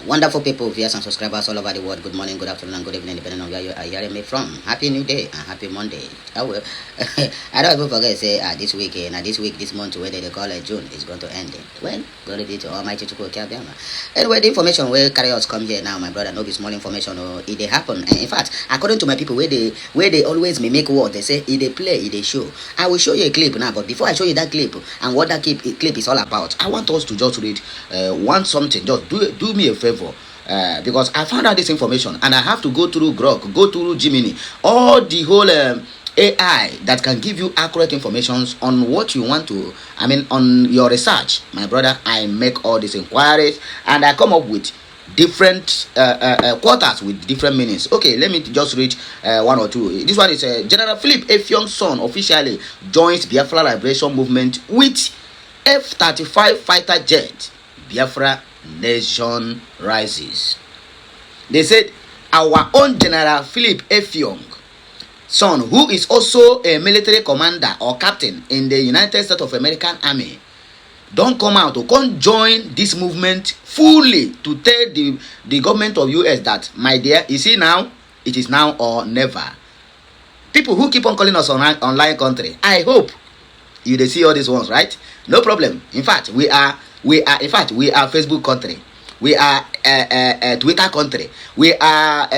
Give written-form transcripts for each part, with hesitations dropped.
Wonderful people, viewers and subscribers all over the world. Good morning, good afternoon, and good evening, depending on where you are hearing me from. Happy New Day and happy Monday. I will. I don't even forget to say this week, this month, where they call it June, is going to end. Well, glory be to Almighty to Anyway, the information where carriers come here now, my brother, no be small information. It they happen. And in fact, according to my people, where they always make word, they say it they play, it they show. I will show you a clip now, but before I show you that clip and what that clip is all about, I want us to just read something. Just do me a favor. Because I found out this information and I have to go through Grok, go through Gemini, all the whole AI that can give you accurate information on what you want to, on your research. My brother, I make all these inquiries and I come up with different quarters with different meanings. Okay, let me just read one or two. This one is General Philip Effiong's son officially joins Biafra Liberation Movement with F-35 fighter jet. Biafra nation rises. They said our own General Philip Effiong, son, who is also a military commander or captain in the United States of American Army, don't come out to come join this movement fully to tell the government of US that, my dear, you see now, it is now or never. People who keep on calling us online country, I hope you they see all these ones, right? No problem. In fact, we are Facebook country. We are Twitter country. We are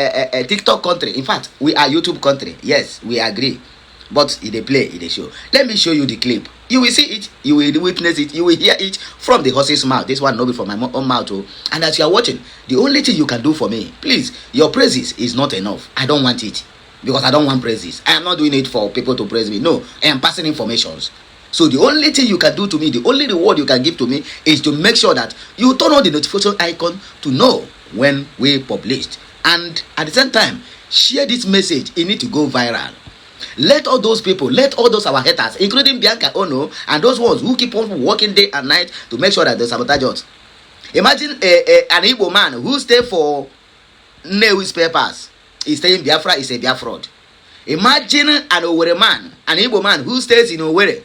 TikTok country. In fact, we are YouTube country. Yes, we agree. But they play, they show. Let me show you the clip. You will see it. You will witness it. You will hear it from the horse's mouth. This one no be from my own mouth. And as you are watching, the only thing you can do for me, please, your praises is not enough. I don't want it. Because I don't want praises. I am not doing it for people to praise me. No, I am passing informations. So the only thing you can do to me, the only reward you can give to me is to make sure that you turn on the notification icon to know when we published. And at the same time, share this message. It need to go viral. Let all those people, let all those our haters, including Bianca Ono and those ones who keep on working day and night to make sure that they sabotage us. Imagine an Igbo man who stay for Newi's papers. He's saying Biafra is a Biafra fraud. Imagine an Owerri man, an Igbo man who stays in Owerri,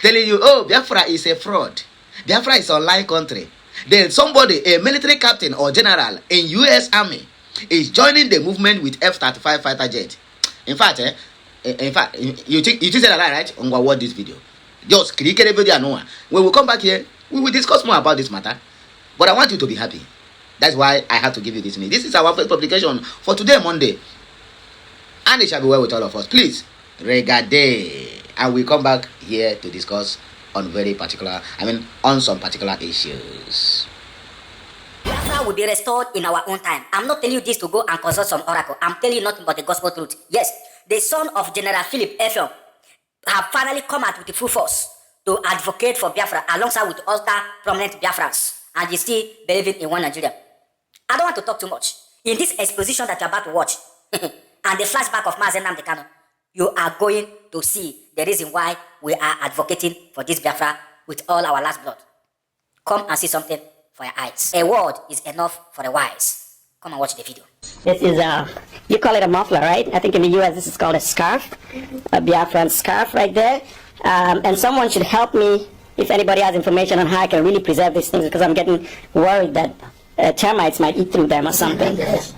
telling you, oh, Biafra is a fraud. Biafra is online country. Then somebody, a military captain or general in US Army, is joining the movement with F-35 fighter jet. In fact, you think that right? I'm gonna watch this video. Just click the video and know. When we come back here, we will discuss more about this matter. But I want you to be happy. That's why I have to give you this news. This is our first publication for today, Monday. And it shall be well with all of us. Please, regardez. And we come back here to discuss on on some particular issues. Biafra will be restored in our own time. I'm not telling you this to go and consult some oracle. I'm telling you nothing but the gospel truth. Yes, the son of General Philip Effiong have finally come out with the full force to advocate for Biafra alongside with other prominent Biafrans. And you still believing in one Nigeria. I don't want to talk too much. In this exposition that you're about to watch, and the flashback of Mazen Nnamdi Kanu, you are going to see the reason why we are advocating for this Biafra with all our last blood. Come and see something for your eyes. A word is enough for the wise. Come and watch the video. This is you call it a muffler, right? I think in the US this is called a scarf, a Biafran scarf right there. And someone should help me if anybody has information on how I can really preserve these things, because I'm getting worried that termites might eat through them or something.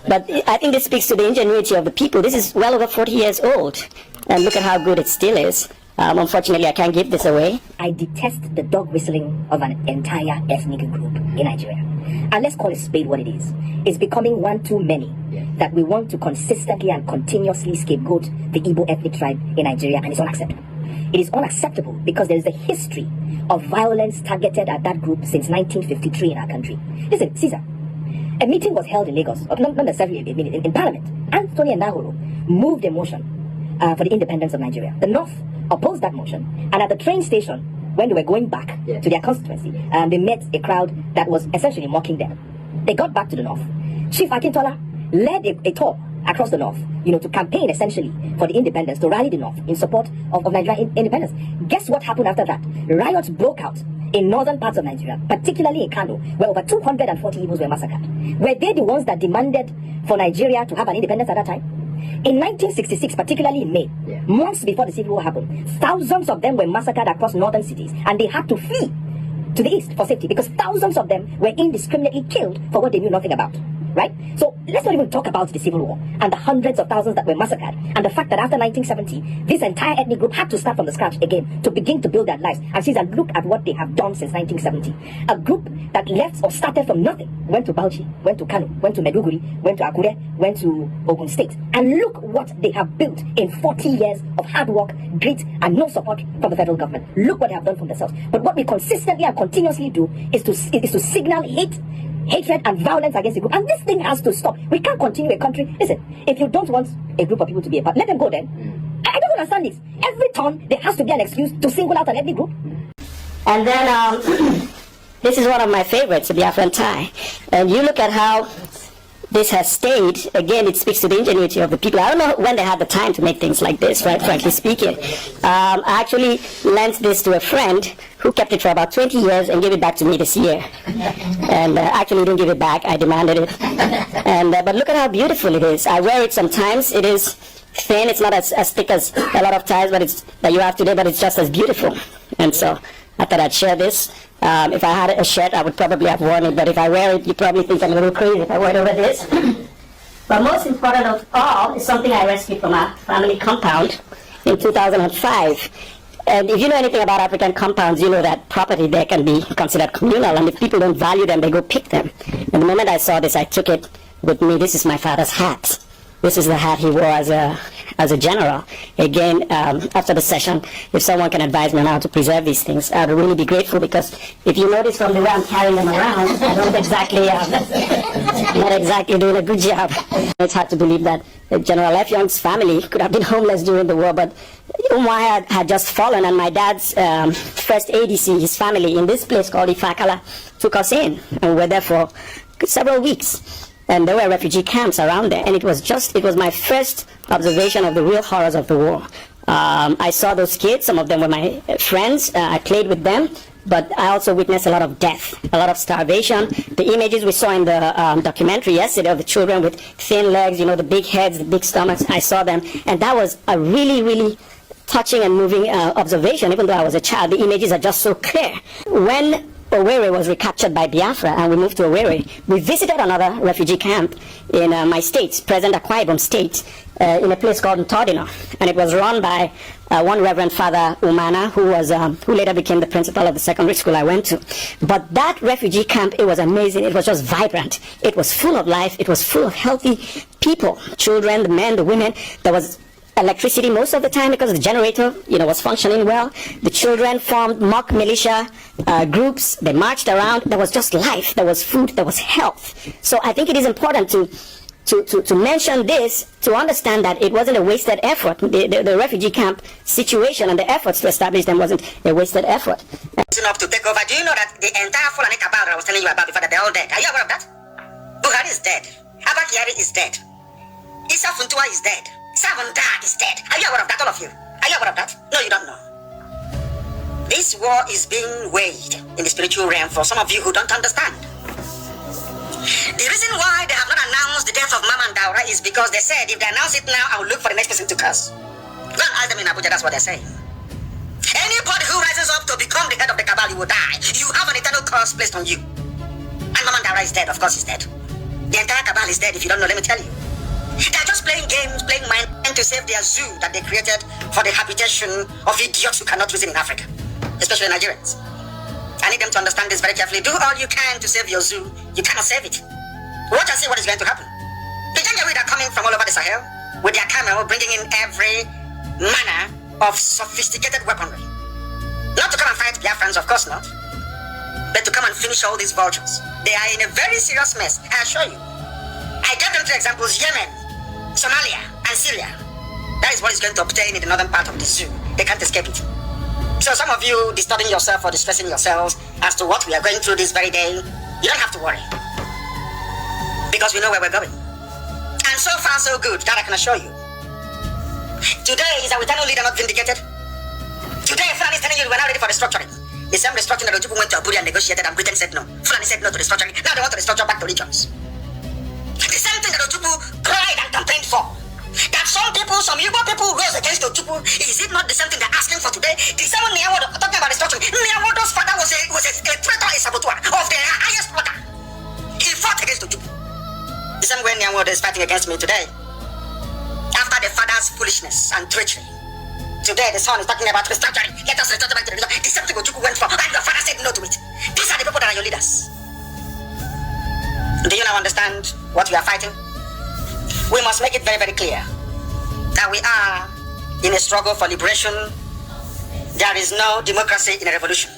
But I think this speaks to the ingenuity of the people. This is well over 40 years old, and look at how good it still is. Unfortunately, I can't give this away. I detest the dog whistling of an entire ethnic group in Nigeria. And let's call a spade what it is. It's becoming one too many that we want to consistently and continuously scapegoat the Igbo ethnic tribe in Nigeria, and it's unacceptable. It is unacceptable because there is a history of violence targeted at that group since 1953 in our country. Listen, Caesar, a meeting was held in Lagos, not necessarily a meeting, in Parliament. Anthony and Nahoro moved a motion for the independence of Nigeria. The North opposed that motion, and at the train station, when they were going back to their constituency, they met a crowd that was essentially mocking them. They got back to the North. Chief Akintola led a tour across the North, to campaign essentially for the independence, to rally the North in support of Nigerian independence. Guess what happened after that? Riots broke out in northern parts of Nigeria, particularly in Kano, where over 240 Igbos were massacred. Were they the ones that demanded for Nigeria to have an independence at that time? In 1966, particularly in May, months before the Civil War happened, thousands of them were massacred across northern cities, and they had to flee to the east for safety, because thousands of them were indiscriminately killed for what they knew nothing about. Right? So let's not even talk about the civil war and the hundreds of thousands that were massacred, and the fact that after 1970, this entire ethnic group had to start from the scratch again to begin to build their lives. And since look at what they have done since 1970. A group that left or started from nothing, went to Bauchi, went to Kano, went to Meduguri, went to Akure, went to Ogun State. And look what they have built in 40 years of hard work, grit, and no support from the federal government. Look what they have done for themselves. But what we consistently and continuously do is to signal hatred and violence against the group. And this thing has to stop. We can't continue a country. Listen, if you don't want a group of people to be a part, let them go then. I don't understand this. Every time there has to be an excuse to single out an ethnic group. And then this is one of my favorites, the Biafran tie. And you look at how this has stayed. Again, it speaks to the ingenuity of the people. I don't know when they had the time to make things like this, right, frankly speaking. I actually lent this to a friend who kept it for about 20 years and gave it back to me this year. And actually didn't give it back. I demanded it. And but look at how beautiful it is. I wear it sometimes. It is thin. It's not as thick as a lot of ties that you have today, but it's just as beautiful. And so I thought I'd share this. If I had a shirt, I would probably have worn it, but if I wear it, you probably think I'm a little crazy if I wear it over this. But most important of all is something I rescued from our family compound in 2005. And if you know anything about African compounds, you know that property there can be considered communal, and if people don't value them, they go pick them. And the moment I saw this, I took it with me. This is my father's hat. This is the hat he wore as a general. Again, after the session, if someone can advise me on how to preserve these things, I would really be grateful, because if you notice from the way I'm carrying them around, I don't exactly, not exactly doing a good job. It's hard to believe that General Effiongs' family could have been homeless during the war, but Umar had just fallen, and my dad's first ADC, his family, in this place called Ifakala, took us in, and we were there for several weeks. And there were refugee camps around there, and it was my first observation of the real horrors of the war. I saw those kids. Some of them were my friends. I played with them, but I also witnessed a lot of death, a lot of starvation. The images we saw in the documentary yesterday of the children with thin legs, the big heads, the big stomachs, I saw them, and that was a really, really touching and moving observation. Even though I was a child, the images are just so clear. When Owerri was recaptured by Biafra and we moved to Owerri, we visited another refugee camp in my state, present Akwa Ibom state, in a place called Ntodino, and it was run by one Reverend Father Umana, who later became the principal of the secondary school I went to. But that refugee camp, it was amazing. It was just vibrant. It was full of life. It was full of healthy people, children, the men, the women. There was electricity most of the time because the generator, was functioning well. The children formed mock militia groups. They marched around. There was just life. There was food. There was health. So I think it is important to mention this, to understand that it wasn't a wasted effort. The refugee camp situation and the efforts to establish them wasn't a wasted effort. Enough to take over. Do you know that the entire Fulani cabal that I was telling you about before, that they're all dead? Are you aware of that? Buhari is dead. Abba Kyari is dead. Issa Funtua is dead. Savanda is dead. Are you aware of that, all of you? Are you aware of that? No, you don't know. This war is being waged in the spiritual realm for some of you who don't understand. The reason why they have not announced the death of Mama and Daura is because they said if they announce it now, I will look for the next person to curse. Go and ask them in Abuja, that's what they're saying. Anybody who rises up to become the head of the cabal, you will die. You have an eternal curse placed on you. And Mama and Daura is dead, of course he's dead. The entire cabal is dead. If you don't know, let me tell you. They're just playing games, playing mind to save their zoo that they created for the habitation of idiots who cannot reason in Africa, especially Nigerians. I need them to understand this very carefully. Do all you can to save your zoo. You cannot save it. Watch and see what is going to happen. The Janjaweed are coming from all over the Sahel with their camel, bringing in every manner of sophisticated weaponry. Not to come and fight Biafrans, of course not, but to come and finish all these vultures. They are in a very serious mess, I assure you. I gave them 3 examples: Yemen, Somalia, and Syria. That is what is going to obtain in the northern part of the zoo. They can't escape it. So some of you disturbing yourself or distressing yourselves as to what we are going through this very day, you don't have to worry, because we know where we're going. And so far so good, that I can assure you. Today is our eternal leader not vindicated. Today Fulani is telling you we're not ready for restructuring. The same restructuring that the people went to Abuja and negotiated, and Britain said no. Fulani said no to restructuring. Now they want to restructure back to regions. The same thing that Ojubu cried and complained for. That so some Igbo people rose against Ojukwu. Is it not the same thing they're asking for today? The same Niawodo, talking about destruction. Niawodo's father was a traitor, a saboteur of the highest order. He fought against Ojukwu. The same way Niawodo is fighting against me today. After the father's foolishness and treachery. Today the son is talking about restructuring. Let us return back to the religion. The same thing Ojukwu went for, and your father said no to it. These are the people that are your leaders. Do you now understand what we are fighting? We must make it very, very clear that we are in a struggle for liberation. There is no democracy in a revolution.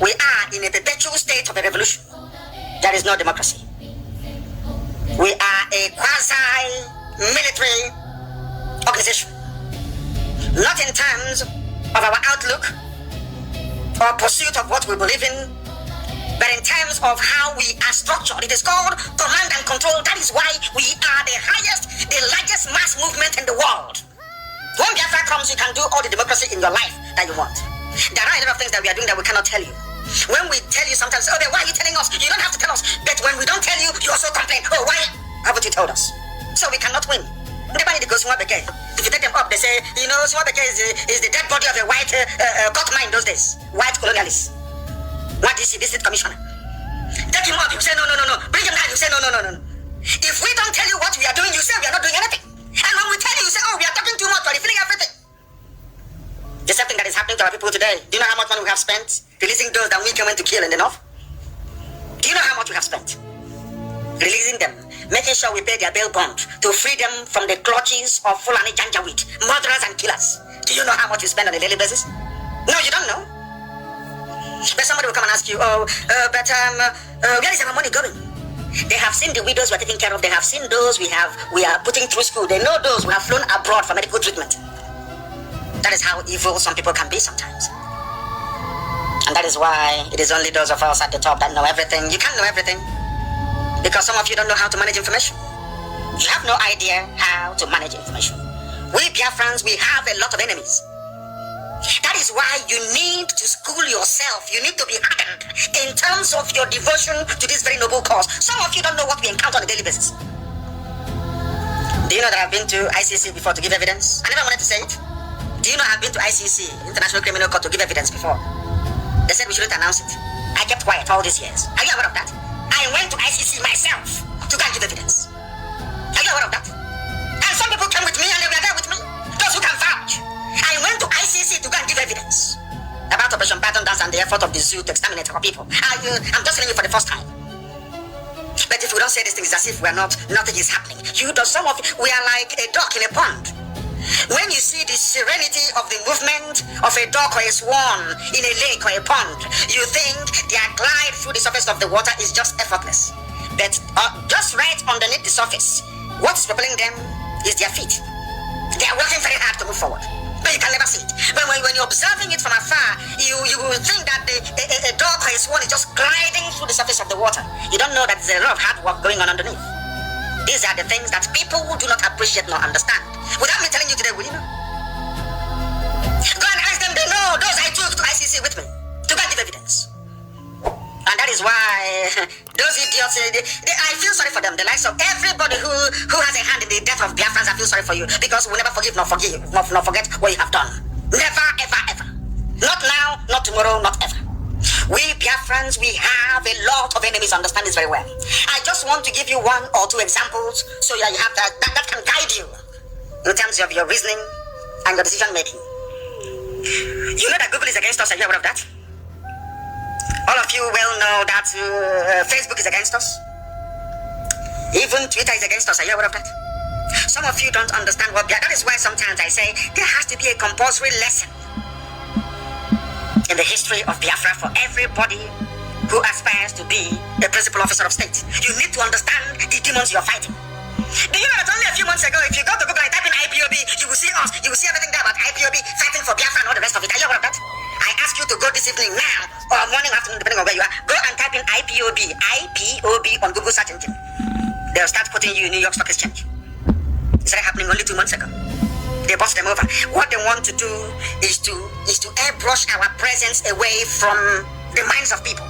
We are in a perpetual state of a revolution. There is no democracy. We are a quasi-military organization. Not in terms of our outlook or pursuit of what we believe in, but in terms of how we are structured. It is called command and control. That is why we are the highest, the largest mass movement in the world. When Biafra comes, you can do all the democracy in your life that you want. There are a lot of things that we are doing that we cannot tell you. When we tell you sometimes, oh, why are you telling us? You don't have to tell us. But when we don't tell you, you also complain. Oh, why haven't you told us? So we cannot win. Nobody goes to Swabeke. If you take them up, they say, you know, Swabeke is the dead body of a white cut mine those days. White colonialists. What is the district commissioner? Take him up, you say no. Bring him down, you say no. If we don't tell you what we are doing, you say we are not doing anything. And when we tell you, you say, oh, we are talking too much, we are refilling everything. The same thing that is happening to our people today. Do you know how much money we have spent releasing those that we came to kill in the north? Do you know how much we have spent releasing them, making sure we pay their bail bond to free them from the clutches of Fulani Janjaweed, murderers and killers? Do you know how much we spend on a daily basis? No, you don't know. But somebody will come and ask you, where is our money going? They have seen the widows we are taking care of. They have seen those we are putting through school. They know those who have flown abroad for medical treatment. That is how evil some people can be sometimes. And that is why it is only those of us at the top that know everything. You can't know everything because some of you don't know how to manage information. You have no idea how to manage information. We Biafrans, we have a lot of enemies. That is why you need to school yourself. You need to be hardened in terms of your devotion to this very noble cause. Some of you don't know what we encounter on a daily basis. Do you know that I've been to ICC before to give evidence? I never wanted to say it. Do you know I've been to ICC, International Criminal Court, to give evidence before? They said we shouldn't announce it. I kept quiet all these years. Are you aware of that? I went to ICC myself to go and give evidence. Are you aware of that? And some people came with me and they were there with me. Those who can vouch. I went to ICC to go and give evidence about Operation Pattern Dance and the effort of the zoo to exterminate our people. I'm just telling you for the first time. But if we don't say these things, it's as if nothing is happening. Some of you, we are like a duck in a pond. When you see the serenity of the movement of a duck or a swan in a lake or a pond, you think their glide through the surface of the water is just effortless. But just right underneath the surface, what's propelling them is their feet. They are working very hard to move forward. But you can never see it. But when you're observing it from afar, you will think that a dog or a swan is just gliding through the surface of the water. You don't know that there's a lot of hard work going on underneath. These are the things that people who do not appreciate nor understand. Without me telling you today, will you know? Go and ask them, they know those I took to ICC with me to go and give evidence. And that is why those idiots, I feel sorry for them. The likes of everybody who has a hand in the death of Biafrans, I feel sorry for you. Because we will never forgive nor forget what you have done. Never, ever, ever. Not now, not tomorrow, not ever. We Biafrans, we have a lot of enemies, understand this very well. I just want to give you one or two examples so that you have that can guide you in terms of your reasoning and your decision making. You know that Google is against us, are you aware of that? All of you well know that Facebook is against us. Even Twitter is against us. Are you aware of that? Some of you don't understand what that is why sometimes I say there has to be a compulsory lesson in the history of Biafra for everybody who aspires to be a principal officer of state. You need to understand the demons you're fighting. Do you know that only a few months ago, if you go to Google and type in IPOB, you will see us, you will see everything there about IPOB fighting for Biafra and all the rest of it. Are you aware of that? I ask you to go this evening now, or morning, afternoon, depending on where you are. Go and type in IPOB on Google search engine. They'll start putting you in New York Stock Exchange. It started happening only 2 months ago. They bust them over. What they want to do is to airbrush our presence away from the minds of people.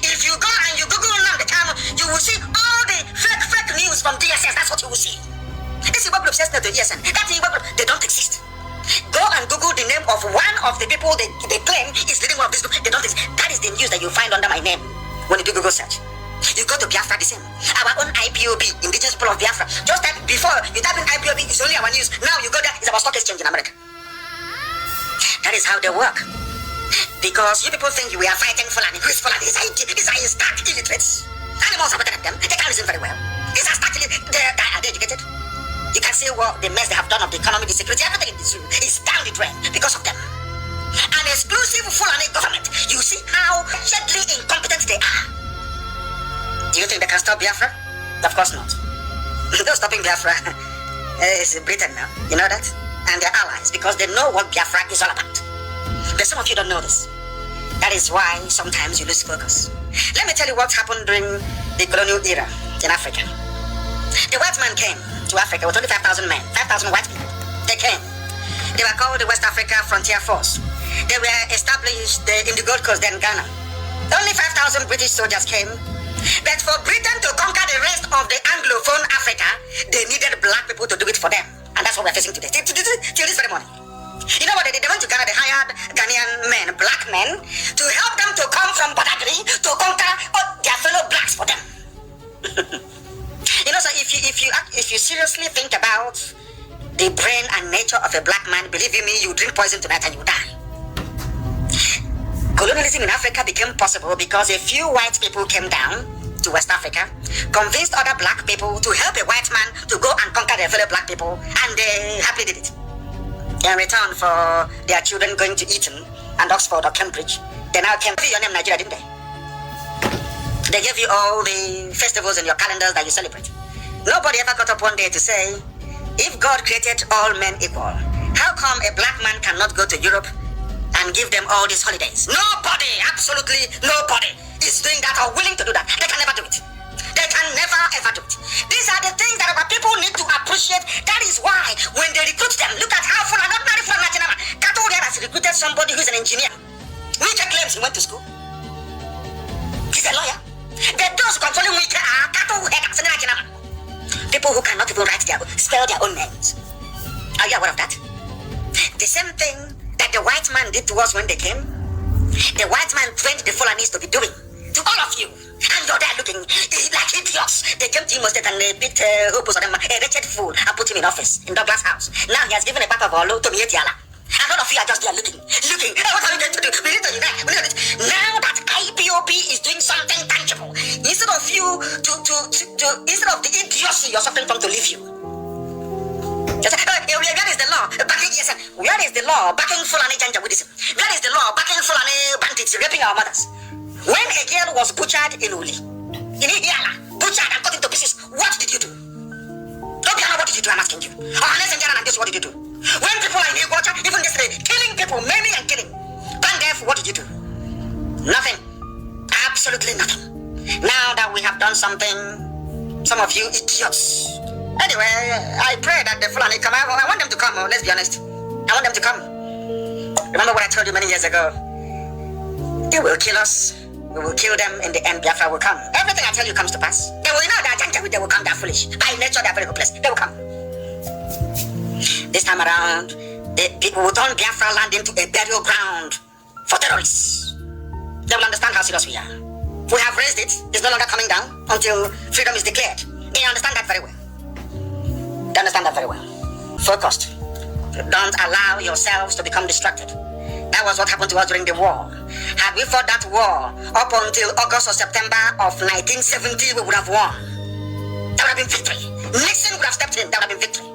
If you go and you Google now the camera, you will see all the fake news from DSS. That's what you will see. This This Igbo group says no to ESN. That Igbo group, they don't exist. Go and Google the name of one of the people they claim is leading one of this group. They don't exist. That is the news that you find under my name when you do Google search. You go to Biafra, the same. Our own IPOB, Indigenous People of Biafra. Just that before you type in IPOB, it's only our news. Now you go there, it's about stock exchange in America. That is how they work. Because you people think we are fighting Fulani. Who is Fulani? These are stark illiterates. Animals are better than them. They can't listen very well. These are stark illiterates. They are educated. You can see what the mess they have done of the economy, the security, everything in the zoo is down the drain because of them. An exclusive Fulani government. You see how deadly incompetent they are. Do you think they can stop Biafra? Of course not. No stopping Biafra is Britain now. You know that? And their allies, because they know what Biafra is all about. But some of you don't know this. That is why sometimes you lose focus. Let me tell you what happened during the colonial era in Africa. The white man came to Africa with only 5,000 men, 5,000 white people. They came. They were called the West Africa Frontier Force. They were established in the Gold Coast, then Ghana. Only 5,000 British soldiers came. But for Britain to conquer the rest of the Anglophone Africa, they needed black people to do it for them. And that's what we're facing today. Till this very morning. You know what they did? They went to Ghana, they hired Ghanaian men, black men, to help them to come from Badagry to conquer their fellow blacks for them. You know, so if you seriously think about the brain and nature of a black man, believe you me, you drink poison tonight and you die. Colonialism in Africa became possible because a few white people came down to West Africa, convinced other black people to help a white man to go and conquer their fellow black people, and they happily did it. In return for their children going to Eton and Oxford or Cambridge, they now came to your name Nigeria, didn't they? They gave you all the festivals in your calendars that you celebrate. Nobody ever got up one day to say, if God created all men equal, how come a black man cannot go to Europe and give them all these holidays? Nobody, absolutely nobody is doing that or willing to do that. They can never do it. They can never ever do it. These are the things that our people need to appreciate. That is why when they recruit them, look at how Fulani, not married Fulani, Kato has recruited somebody who's an engineer. Wike claims he went to school. He's a lawyer. But those controlling Wike are Kato headers. People who cannot even spell their own names. Are you aware of that? The same thing that the white man did to us when they came, the white man trained the Fulanis to be doing to all of you. And you're there looking like idiots. They came to Imo State and they beat Hopus of them, a wretched fool, and put him in office in Douglas House. Now he has given a part of Olo to Mietiala. And all of you are just there looking. Hey, what are we going to do? We need to unite. Now that IPOB is doing something tangible, instead of you instead of the idiocy you're suffering from to leave you. Where is the law backing ESN? Where is the law backing Fulani Janja Buddhism? Where is the law backing Fulani bandits raping our mothers? When a girl was butchered in Uli, in Ihiala, butchered and cut into pieces, what did you do? Obiana, what did you do? I'm asking you. What did you do? When people are in Iguacha, even yesterday, killing people, maiming and killing, Bandef, what did you do? Nothing. Absolutely nothing. Now that we have done something, some of you idiots. Anyway, I pray that the Fulani come. I want them to come, let's be honest. I want them to come. Remember what I told you many years ago? They will kill us. We will kill them. In the end, Biafra will come. Everything I tell you comes to pass. They will know that they will come. They're foolish. By nature, they're very hopeless. They will come. This time around, people will turn Biafra land into a burial ground for terrorists. They will understand how serious we are. We have raised it. It's no longer coming down until freedom is declared. They understand that very well. They understand that very well. Focused. Don't allow yourselves to become distracted. That was what happened to us during the war. Had we fought that war up until August or September of 1970, we would have won. That would have been victory. Nixon would have stepped in. That would have been victory.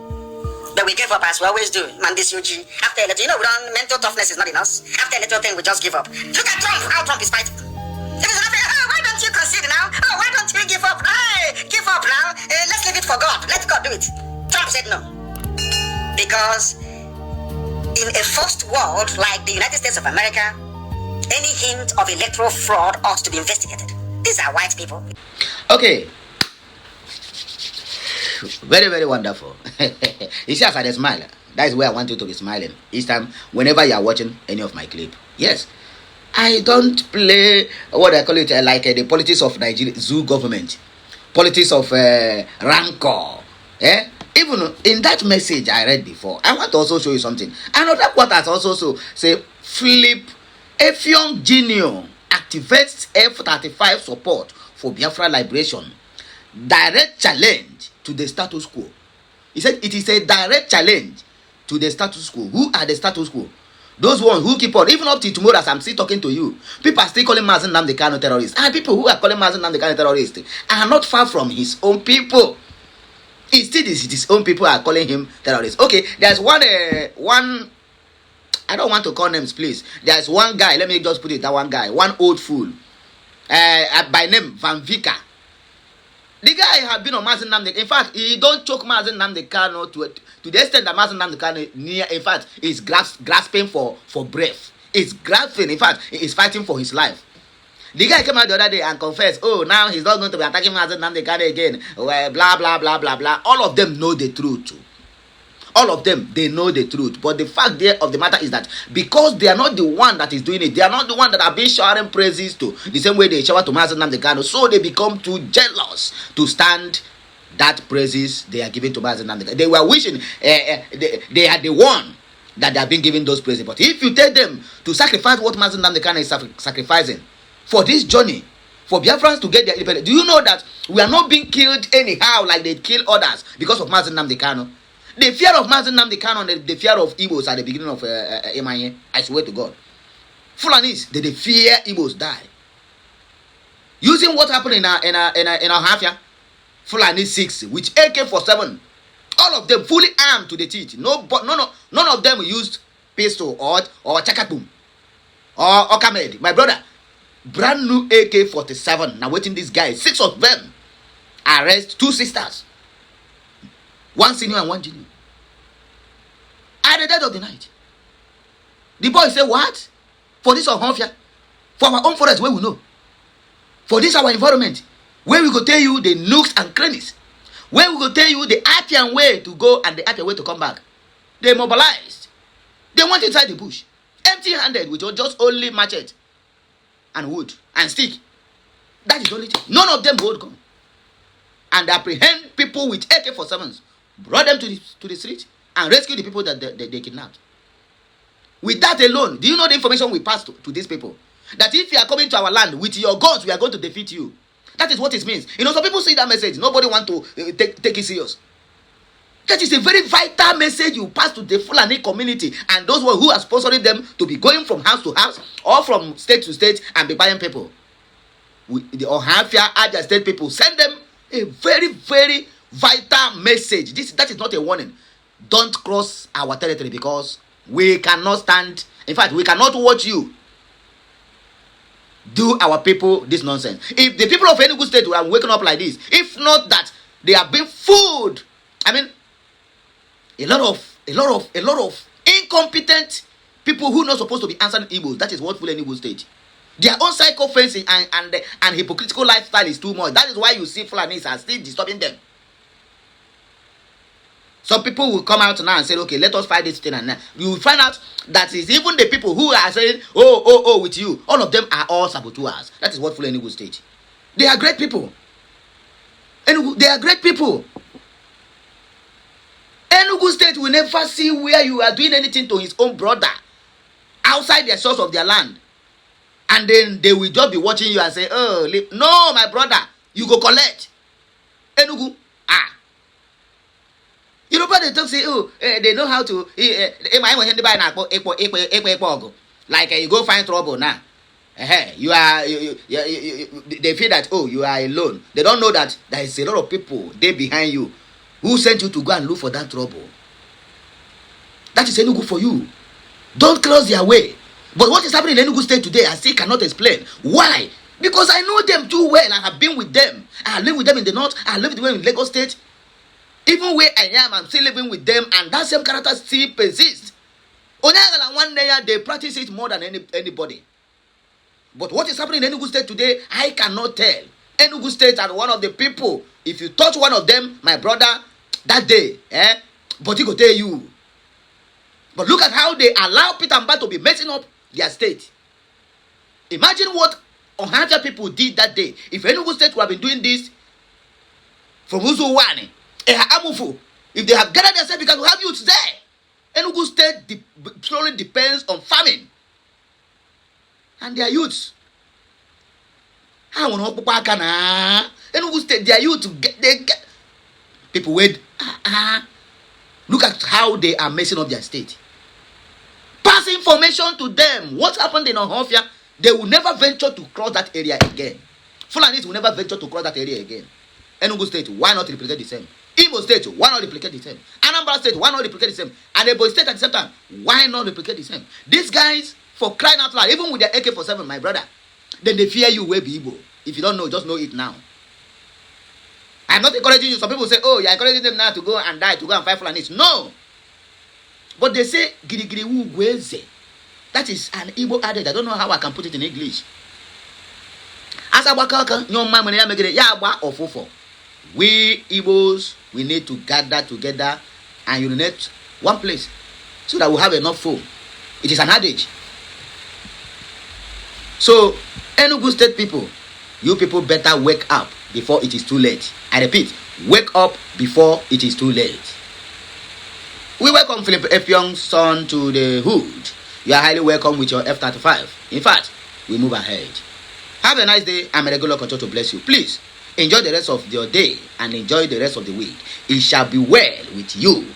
But we gave up as we always do. Man, this UG. After a little, we don't, mental toughness is not in us. After a little thing, we just give up. Look at Trump, how Trump is fighting. If it's nothing, why don't you concede now? Why don't you give up? Hey, give up now. Let's leave it for God. Let God do it. Trump said no. Because in a first world like the United States of America, any hint of electoral fraud ought to be investigated. These are white people. Okay. Very, very wonderful. You see, as I smile, that is where I want you to be smiling each time, whenever you are watching any of my clip. Yes, I don't play what I call it like the politics of Nigeria, zoo government, politics of rancor. Even in that message I read before, I want to also show you something. Another quote has also say Philip Effiong Jr. activates F-35 support for Biafra Liberation. Direct challenge to the status quo. He said it is a direct challenge to the status quo. Who are the status quo? Those ones who keep on, even up to tomorrow as I'm still talking to you, people are still calling Mazen Nnamdi Kanu terrorists. And people who are calling Mazen Nnamdi Kanu terrorists are not far from his own people. Instead, his own people are calling him terrorist. Okay, there's one, I don't want to call names, please. There's one guy, let me just put it, that one guy, one old fool, by name Van Vika. The guy have been on Mazen Nnamdi. In fact, he don't choke Mazen Nnamdi Kanu to the extent that Mazen Nnamdi Kanu, in fact, is grasping for breath. He's grasping, in fact, he's fighting for his life. The guy came out the other day and confessed, oh, now he's not going to be attacking Mazen Nnamdi Kanu again. Well, blah, blah, blah, blah, blah. All of them know the truth. All of them, they know the truth. But the fact there of the matter is that because they are not the one that is doing it, they are not the one that have been showering praises to, the same way they shower to Mazen Nnamdi Kanu, so they become too jealous to stand that praises they are giving to Mazen Nnamdi Kanu. They were wishing they are the one that they have been giving those praises. But if you tell them to sacrifice what Mazen Nnamdi Kanu is sacrificing for this journey, for Biafrans to get their independence, do you know that we are not being killed anyhow like they kill others because of Mazen Nnamdi Kanu? The fear of Mazen Nnamdi Kanu and the fear of Igbos at the beginning of Emanye, I swear to God. Fulanis, they fear Igbos die. Using what happened in our Hafia, Fulani 6 with AK-47, all of them fully armed to the teeth. None of them used pistol or chakatum or kamed. My brother, brand new AK-47. Now waiting this guy, 6 of them arrest 2 sisters. One senior and one junior. At the dead of the night. The boy said, what? For this our Hofia? For our own forest where we know. For this our environment. Where we go tell you the nooks and crannies. Where we go tell you the Appian way to go and the Appian way to come back. They mobilized. They went inside the bush. Empty-handed with just only machete and wood and stick. That is only thing. None of them hold gun. And apprehend people with AK-47s. Brought them to the street and rescue the people that they kidnapped. With that alone, do you know the information we passed to these people? That if you are coming to our land with your guns, we are going to defeat you. That is what it means. You know, some people see that message. Nobody want to take it serious. That is a very vital message you pass to the Fulani community and those who are sponsoring them to be going from house to house or from state to state and be buying people. The Ohafia, Abia state people, send them a very, very vital message. That is not a warning. Don't cross our territory because we cannot stand. In fact, we cannot watch you do our people this nonsense. If the people of Enugu State were waking up like this, if not that they have been fooled, I mean, a lot of incompetent people who are not supposed to be answering Igbos. That is what full Enugu State. Their own psycho-fencing and hypocritical lifestyle is too much. That is why you see Fulanis are still disturbing them. Some people will come out now and say, okay, let us fight this thing. And now you will find out that it's even the people who are saying, oh, with you. All of them are all saboteurs. That is what full Enugu State. They are great people. They are great people. Enugu State will never see where you are doing anything to his own brother outside the source of their land. And then they will just be watching you and say, oh, no, my brother, you go collect. Enugu, You know, but they talk say, oh, they know how to, like you go find trouble now. You are, they feel that, oh, you are alone. They don't know that there is a lot of people there behind you who sent you to go and look for that trouble. That is Enugu for you. Don't close their way. But what is happening in Enugu State today, I still cannot explain. Why? Because I know them too well. I have been with them. I live with them in the north. I live with them in Lagos State. Even where I am, I'm still living with them. And that same character still persists. Onyagala one day, they practice it more than anybody. But what is happening in Enugu State today, I cannot tell. Enugu State are one of the people. If you touch one of them, my brother, that day, but he go tell you. But look at how they allow Peter Mba to be messing up their state. Imagine what Ohanja people did that day. If Enugu State would have been doing this from Uzuwani If they have gathered themselves, because we have youths there. Enugu State slowly depends on farming. And their youths. Enugu State, their youth, they get people wait. Look at how they are messing up their state. Pass information to them. What happened in Ohofia? They will never venture to cross that area again. Fulanis will never venture to cross that area again. Enugu State, why not replicate the same? Imo State, why not replicate the same? Anambra State, why not replicate the same? And Ebo State at the same time, why not replicate the same? These guys, for crying out loud, even with their AK-47, my brother, then they fear you way be Igbo. If you don't know, just know it now. I'm not encouraging you. Some people say, oh, you're encouraging them now to go and die, to go and fight Fulanis. No. But they say, Girigiri wu gweze. That is an Igbo adage. I don't know how I can put it in English. As a wakaka, young man, we Igbos, we need to gather together and unite one place so that we have enough food. It is an adage. So, Enugu State people, you people better wake up before it is too late. I repeat, wake up before it is too late. We welcome Philip Effiong's son to the hood. You are highly welcome with your F-35. In fact, we move ahead. Have a nice day. I'm a regular control to bless you. Please, enjoy the rest of your day and enjoy the rest of the week. It shall be well with you.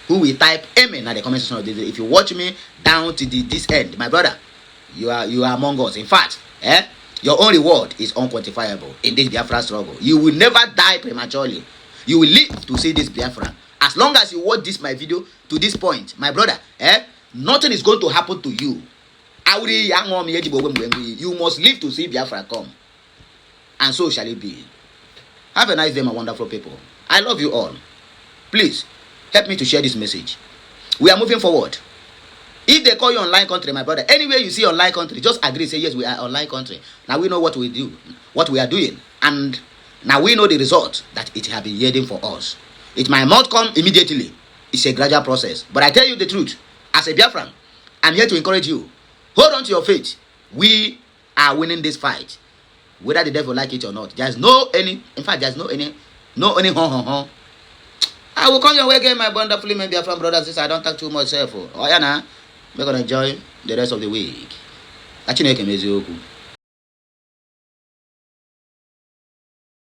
Who will type amen at the comment section of this video. If you watch me down to this end, my brother, you are among us. In fact, your own reward is unquantifiable in this Biafra struggle. You will never die prematurely. You will live to see this Biafra. As long as you watch my video to this point, my brother, nothing is going to happen to you. You must live to see Biafra come. And so shall it be. Have a nice day, my wonderful people. I love you all. Please, help me to share this message. We are moving forward. If they call you online country, my brother, anywhere you see online country, just agree, say, yes, we are online country. Now we know what we do, what we are doing. And now we know the result that it has been yielding for us. It might not come immediately. It's a gradual process. But I tell you the truth. As a Biafran, I'm here to encourage you. Hold on to your faith. We are winning this fight. Whether the devil like it or not. There's no any, in fact, there's no any I will come your way again, my wonderfully, my Biafran brothers. Since I don't talk too much. Oh, yeah, nah. We're going to enjoy the rest of the week.